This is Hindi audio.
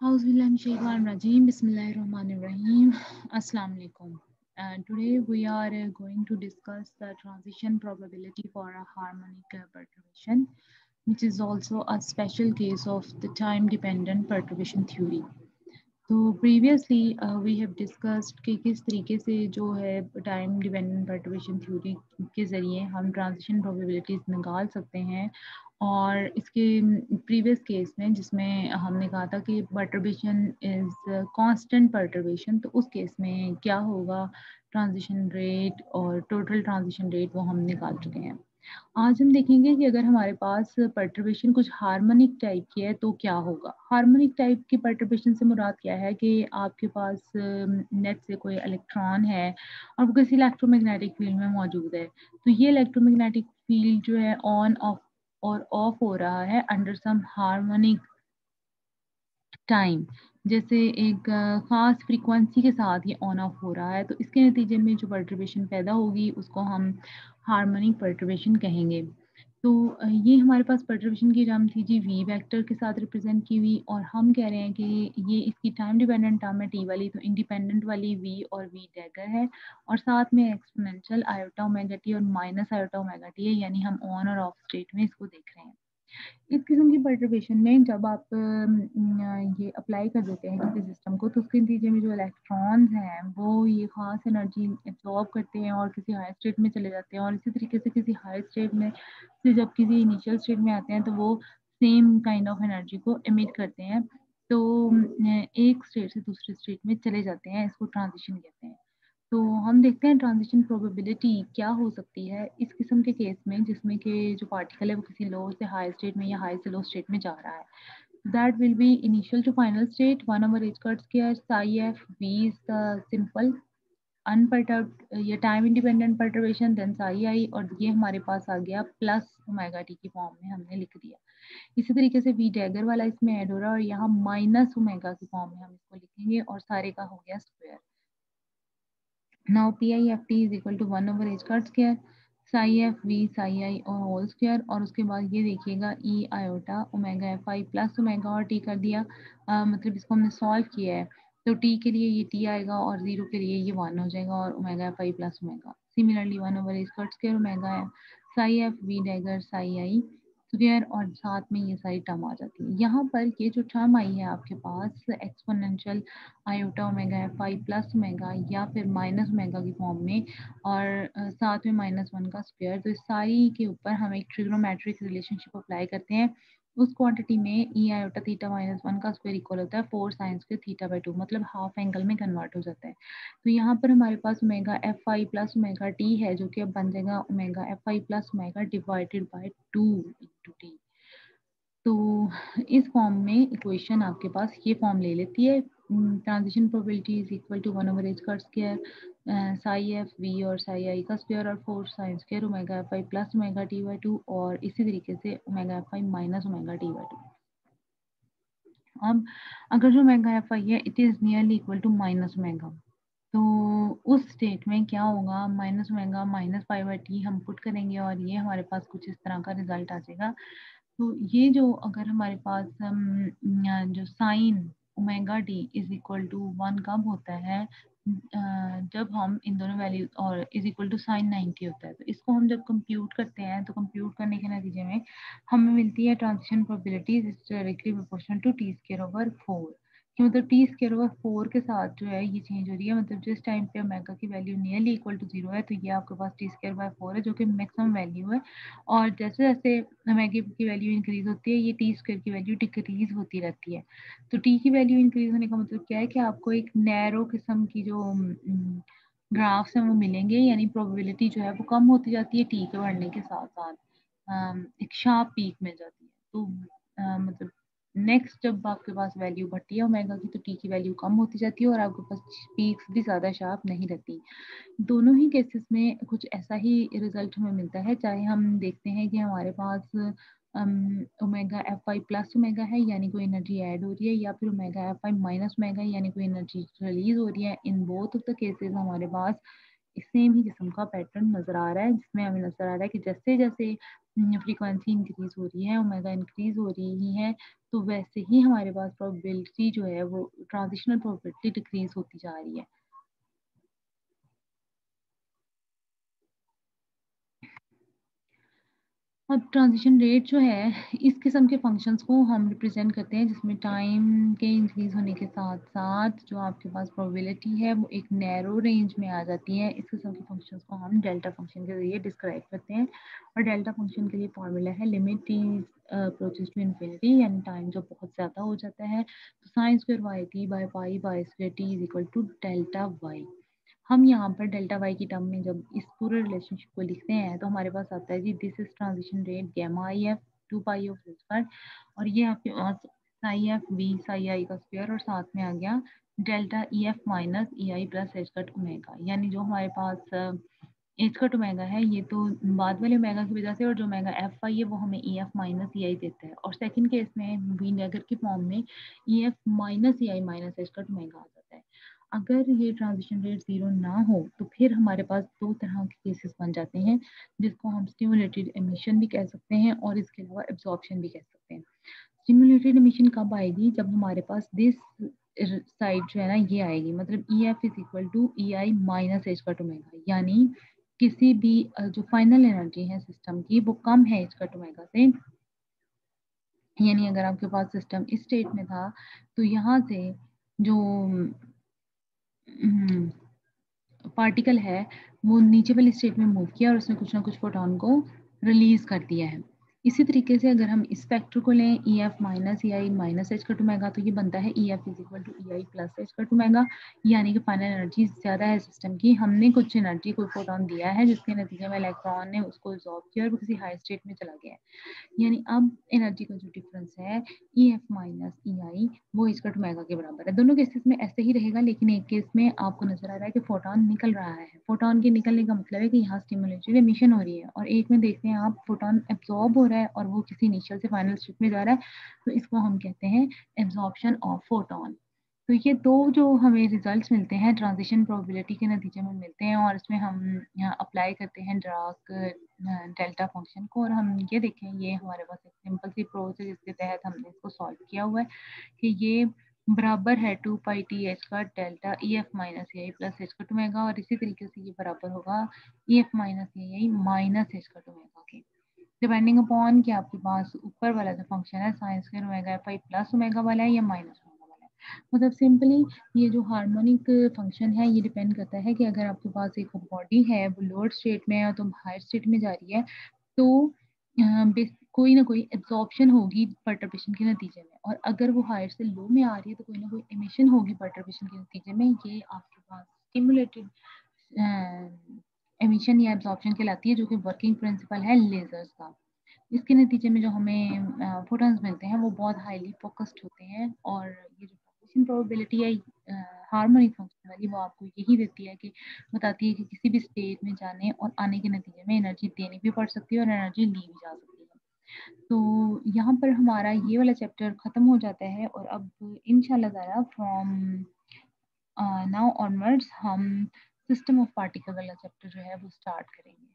Auzubillahiminash-shaytanir-rajeem. Bismillahir-rahmanir-rahim. Assalamu alaikum. Today we are going to discuss the transition probability for a harmonic perturbation, which is also a special case of the time-dependent perturbation theory. तो प्रीवियसली वी हैव डिस्कस्ड कि किस तरीके से जो है टाइम डिपेंडेंट परटर्बेशन थ्योरी के ज़रिए हम ट्रांजिशन प्रोबेबिलिटीज़ निकाल सकते हैं और इसके प्रीवियस केस में जिसमें हमने कहा था कि परटर्बेशन इज़ कांस्टेंट परटर्बेशन, तो उस केस में क्या होगा ट्रांजिशन रेट और टोटल ट्रांजिशन रेट वो हम निकाल चुके हैं। आज हम देखेंगे कि अगर हमारे पास परटर्बेशन कुछ हार्मोनिक टाइप की है तो क्या होगा। हार्मोनिक टाइप की परटर्बेशन से मुराद क्या है कि आपके पास नेट से कोई इलेक्ट्रॉन है और वो किसी इलेक्ट्रोमैग्नेटिक फील्ड में मौजूद है, तो ये इलेक्ट्रोमैग्नेटिक फील्ड जो है ऑन ऑफ और ऑफ हो रहा है अंडर सम हार्मोनिक टाइम, जैसे एक ख़ास फ्रीक्वेंसी के साथ ये ऑन ऑफ हो रहा है, तो इसके नतीजे में जो परटर्बेशन पैदा होगी उसको हम हार्मोनिक परटर्बेशन कहेंगे। तो ये हमारे पास परटर्बेशन की टर्म थी जी वी वेक्टर के साथ रिप्रेजेंट की हुई, और हम कह रहे हैं कि ये इसकी टाइम डिपेंडेंट टर्म है टी वाली, तो इंडिपेंडेंट वाली वी और वी डैगर है, और साथ में एक्सपोनेंशियल आयोटा ओमेगा टी और माइनस आयोटा ओमेगा टी है, यानी हम ऑन और ऑफ स्टेट में इसको देख रहे हैं। इस किस्म की परटर्बेशन में जब आप ये अप्लाई कर देते हैं किसी सिस्टम को, तो उसके नतीजे में जो इलेक्ट्रॉन्स हैं वो ये खास एनर्जी एब्जॉर्ब करते हैं और किसी हाई स्टेट में चले जाते हैं, और इसी तरीके से किसी हाई स्टेट में से जब किसी इनिशियल स्टेट में आते हैं तो वो सेम काइंड ऑफ एनर्जी को एमिट करते हैं, तो एक स्टेट से दूसरे स्टेट में चले जाते हैं, इसको ट्रांजिशन कहते हैं। तो हम देखते हैं ट्रांजिशन प्रोबेबिलिटी क्या हो सकती है इस किस्म के केस में जिसमें कि जो पार्टिकल है वो किसी लो से हाई स्टेट में या हाई से लो स्टेट में जा रहा है। That will be initial to final state 1/h² psi f v is the simple unperturbed या time independent perturbation, then psi i, और ये हमारे पास आ गया प्लस ओमेगा टी की फॉर्म में हमने लिख दिया। इसी तरीके से वी डैगर वाला इसमें ऐड हो रहा है और यहाँ माइनस ओमेगा की फॉर्म में हम इसको लिखेंगे और सारे का हो गया square. Now PIFT is equal to 1/h² psi f v psi i और होल स्क्वायर, और उसके बाद ये देखिएगा ई iota omega F I plus omega और टी कर दिया। मतलब इसको हमने सॉल्व किया है, तो टी के लिए ये टी आएगा और ज़ीरो के लिए ये 1 हो जाएगा और omega F I plus omega. Similarly 1/h² omega psi F V dagger psi I square, और साथ में ये सारी टर्म आ जाती है। यहाँ पर ये जो टर्म आई है आपके पास exponential iota omega F I plus omega या फिर माइनस ओमेगा की फॉर्म में, और साथ में -1 का स्क्वायर, तो इस सारी के ऊपर हम एक ट्रिग्नोमेट्रिक रिलेशनशिप अप्लाई करते हैं। उस क्वांटिटी में ई आयोटा थीटा -1 का स्क्वायर इक्वल होता है 4 साइन स्क्वायर थीटा/2, मतलब हाफ एंगल में कन्वर्ट हो जाता है। तो यहाँ पर हमारे पास omega F I plus omega T है, जो कि अब बन जाएगा omega F I plus omega divided by 2 into T. तो इस फॉर्म में इक्वेशन आपके पास ये फॉर्म ले लेती है। Transition probability is equal to 1/h² psi F V और साई आई का स्क्वायर और 4 sine square omega F I plus omega T by 2, और इसी तरीके से omega F I minus omega T by 2। अब अगर जो ओमेगा एफ आई है it is nearly equal to minus omega, तो उस स्टेट में क्या होगा, minus omega minus pi by T हम पुट करेंगे और ये हमारे पास कुछ इस तरह का रिजल्ट आ जाएगा। तो ये जो अगर हमारे पास जो sine omega T is equal to 1 कब होता है, जब हम इन दोनों वैल्यू और इज इक्वल टू साइन 90 होता है, तो इसको हम जब कंप्यूट करते हैं तो कंप्यूट करने के नतीजे में हमें मिलती है transition probability is directly proportional to T square over 4, कि मतलब टी स्क्वायर ओवर 4 के साथ जो है ये चेंज हो रही है, मतलब जिस टाइम पे ओमेगा की वैल्यू नियरली इक्वल टू 0 है तो ये आपके पास टी स्क्वायर बाय 4 है जो कि मैक्सिमम वैल्यू है, और जैसे जैसे ओमेगा की वैल्यू इंक्रीज होती है ये टी स्क्वायर की वैल्यू डिक्रीज होती रहती है। तो टी की वैल्यू इंक्रीज होने का मतलब क्या है कि आपको एक नैरो किस्म की जो ग्राफ्स हैं वो मिलेंगे, यानी प्रोबेबिलिटी जो है वो कम होती जाती है टी के बढ़ने के साथ साथ एक शार्प पीक मिल जाती है। तो मतलब नेक्स्ट जब आपके पास वैल्यू बढ़ती है ओमेगा की तो टी की वैल्यू कम होती जाती है और आपके पास पीक्स भी ज़्यादा शार्प नहीं रहती। दोनों ही केसेस में कुछ ऐसा ही रिजल्ट हमें मिलता है, चाहे हम देखते हैं कि हमारे पास omega F I plus omega है यानी कोई एनर्जी ऐड हो रही है, या फिर omega F I minus omega है यानी कोई एनर्जी रिलीज हो रही है। In both of the cases हमारे पास सेम ही किस्म का पैटर्न नज़र आ रहा है, जिसमें हमें नज़र आ रहा है कि जैसे जैसे फ्रीक्वेंसी इंक्रीज हो रही है, ओमेगा इंक्रीज हो रही है, तो वैसे ही हमारे पास प्रोबेबिलिटी जो है वो ट्रांजिशनल प्रोबेबिलिटी डिक्रीज होती जा रही है। अब ट्रांजिशन रेट जो है इस किस्म के फंक्शंस को हम रिप्रेजेंट करते हैं जिसमें टाइम के इंक्रीज होने के साथ साथ जो आपके पास प्रोबेबिलिटी है वो एक नैरो रेंज में आ जाती है। इस किस्म के फंक्शंस को हम डेल्टा फंक्शन के जरिए डिस्क्राइब करते हैं और डेल्टा फंक्शन के लिए फॉर्मूला है limit T approaches to infinity, यानी टाइम जो बहुत ज़्यादा हो जाता है तो sine square Y T by pi by square T is equal to delta Y. हम यहाँ पर डेल्टा वाई की टर्म में जब इस पूरे रिलेशनशिप को लिखते हैं तो हमारे पास आता है जी this is transition rate gamma i f 2 pi of square, और ये आपके पास साई एफ बी साई आई का स्क्वायर और साथ में आ गया delta E F minus E आई प्लस एच कट ओमेगा, यानी जो हमारे पास एच कट ओमेगा है ये तो बाद वाले ओमेगा की वजह से, और जो ओमेगा एफ आई है वो हमें ई एफ माइनस ई आई देता है, और सेकंड केस में वी नेगर के फॉर्म में E F minus E I minus H cut omega आ जाता है। अगर ये ट्रांजिशन रेट ज़ीरो ना हो तो फिर हमारे पास दो तरह के केसेस बन जाते हैं जिसको हम स्टिमुलेटेड एमिशन भी कह सकते हैं और इसके अलावा एब्जॉर्प्शन भी कह सकते हैं। स्टिमुलेटेड एमिशन कब आएगी? जब हमारे पास दिस साइड जो है ना ये आएगी, मतलब E F is equal to E I minus H cut omega, यानी किसी भी जो फाइनल एनर्जी है सिस्टम की वो कम है एच कट ओमेगा से। यानी अगर आपके पास सिस्टम इस स्टेट में था तो यहाँ से जो पार्टिकल है वो नीचे वाली स्टेट में मूव किया और उसने कुछ ना कुछ फोटोन को रिलीज कर दिया है। इसी तरीके से अगर हम इस फैक्टर को लें E F minus E I minus H cut omega तो ये बनता है E F is equal to E I plus H cut omega, यानी कि फाइनल एनर्जी ज़्यादा है सिस्टम की, हमने कुछ एनर्जी कोई फोटोन दिया है जिसके नतीजे में इलेक्ट्रॉन ने उसको एब्जॉर्ब किया और वो किसी हाई स्टेट में चला गया है। यानी अब एनर्जी का जो डिफरेंस है ई एफ माइनस ई आई वो एच कट ओमेगा के बराबर है। दोनों केसेस में ऐसे ही रहेगा, लेकिन एक केस में आपको नजर आ रहा है कि फोटोन निकल रहा है। फोटोन के निकलने का मतलब है कि यहाँ स्टिमुलेटेड एमिशन हो रही है, और एक में देखते हैं आप फोटोन एब्जॉर्ब हो रहा है और वो किसी इनिशियल से फाइनल स्टेट में जा रहा है, तो इसको हम कहते हैं एब्जॉर्प्शन ऑफ फोटोन। तो ये दो जो हमें रिजल्ट्स मिलते हैं ट्रांजिशन प्रोबेबिलिटी के नतीजे में मिलते हैं, और इसमें हम यहाँ अप्लाई करते हैं ड्राक डेल्टा फंक्शन को, और हम ये देखें ये हमारे पास एक सिंपल सी अप्रोच है जिसके तहत हमने इसको सॉल्व किया हुआ है कि ये बराबर है 2 पाई टी एच का डेल्टा ई एफ माइनस ए आई प्लस एच कट ओमेगा, और इसी तरीके से ये बराबर होगा ई एफ माइनस ए आई माइनस एच कट ओमेगा के, डिपेंडिंग अपॉन कि आपके पास ऊपर वाला जो फंक्शन है sign square omega F I plus omega वाला है या माइनस ओमेगा वाला है। मतलब सिंपली ये जो हार्मोनिक फंक्शन है ये डिपेंड करता है कि अगर आपके पास एक बॉडी है वो लोअर स्टेट में है तो हायर स्टेट में जा रही है, तो कोई ना कोई एब्जॉर्प्शन होगी परटर्बेशन के नतीजे में, और अगर वो हायर से लो में आ रही है तो कोई ना कोई एमिशन होगी परटर्बेशन के नतीजे में। ये आपके पास स्टिमुलेटेड एमिशन या एब्जॉर्प्शन कहलाती है, जो कि वर्किंग प्रिंसिपल है लेजर्स का। इसके नतीजे में जो हमें फोटॉन्स मिलते हैं वो बहुत हाईली फोकस्ड होते हैं, और ये जो ट्रांजिशन प्रोबेबिलिटी है हार्मोनिक फंक्शन वाली वो आपको यही देती है कि बताती है कि किसी भी स्टेट में जाने और आने के नतीजे में एनर्जी देनी भी पड़ सकती है और एनर्जी ली भी जा सकती है। तो यहाँ पर हमारा ये वाला चैप्टर ख़त्म हो जाता है, और अब इंशाल्लाह ताला फ्रॉम नाउ ऑनवर्ड्स हम सिस्टम ऑफ पार्टिकल वाला चैप्टर जो है वो स्टार्ट करेंगे।